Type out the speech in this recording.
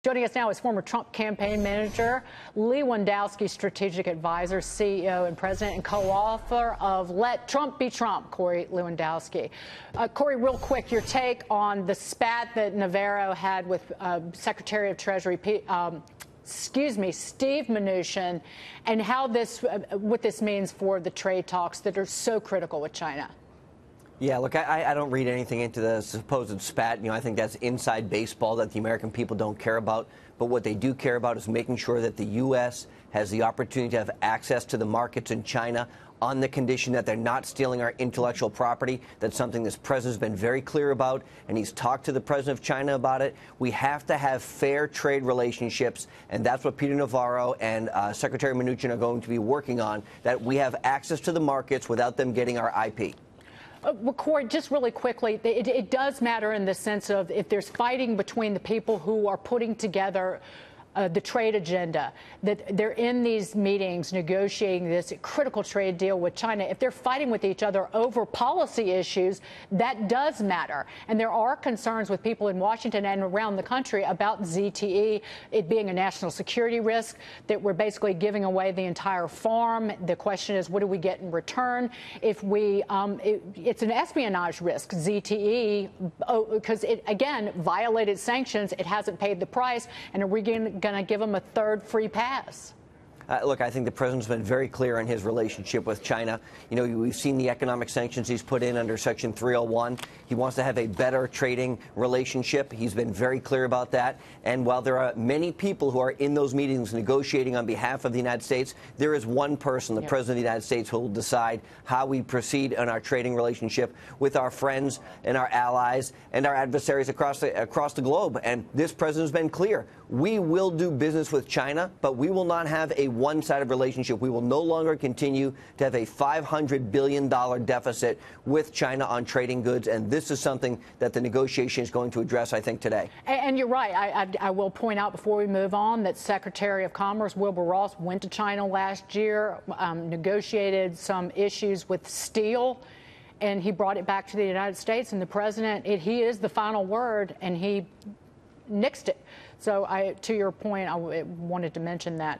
Joining us now is former Trump campaign manager, Lewandowski strategic advisor, CEO and president, and co-author of Let Trump Be Trump, Corey Lewandowski. Corey, real quick, your take on the spat that Navarro had with Secretary of Treasury, Steve Mnuchin, and how what this means for the trade talks that are so critical with China. Yeah, look, I don't read anything into the supposed spat. I think that's inside baseball that the American people don't care about. But what they do care about is making sure that the U.S. has the opportunity to have access to the markets in China on the condition that they're not stealing our intellectual property. That's something this president's been very clear about, and he's talked to the president of China about it. We have to have fair trade relationships, and that's what Peter Navarro and Secretary Mnuchin are going to be working on, that we have access to the markets without them getting our IP. Well, Corey, just really quickly, it does matter in the sense of if there's fighting between the people who are putting together the trade agenda, that they're in these meetings negotiating this critical trade deal with China. If they're fighting with each other over policy issues, that does matter. And there are concerns with people in Washington and around the country about ZTE, it being a national security risk, that we're basically giving away the entire farm. The question is, what do we get in return? If we, it's an espionage risk, ZTE, because it, again, violated sanctions. It hasn't paid the price. And are we going to give them a third free pass? Look, I think the president's been very clear on his relationship with China. We've seen the economic sanctions he's put in under Section 301. He wants to have a better trading relationship. He's been very clear about that. And while there are many people who are in those meetings negotiating on behalf of the United States, there is one person, the president of the United States, who will decide how we proceed in our trading relationship with our friends and our allies and our adversaries across the globe. And this president's been clear. We will do business with China, but we will not have a one-sided relationship. We will no longer continue to have a $500 billion deficit with China on trading goods, and this is something that the negotiation is going to address, I think, today. And you're right. I will point out before we move on that Secretary of Commerce Wilbur Ross went to China last year, negotiated some issues with steel, and he brought it back to the United States, and the president, he is the final word, and he nixed it. So to your point, I wanted to mention that.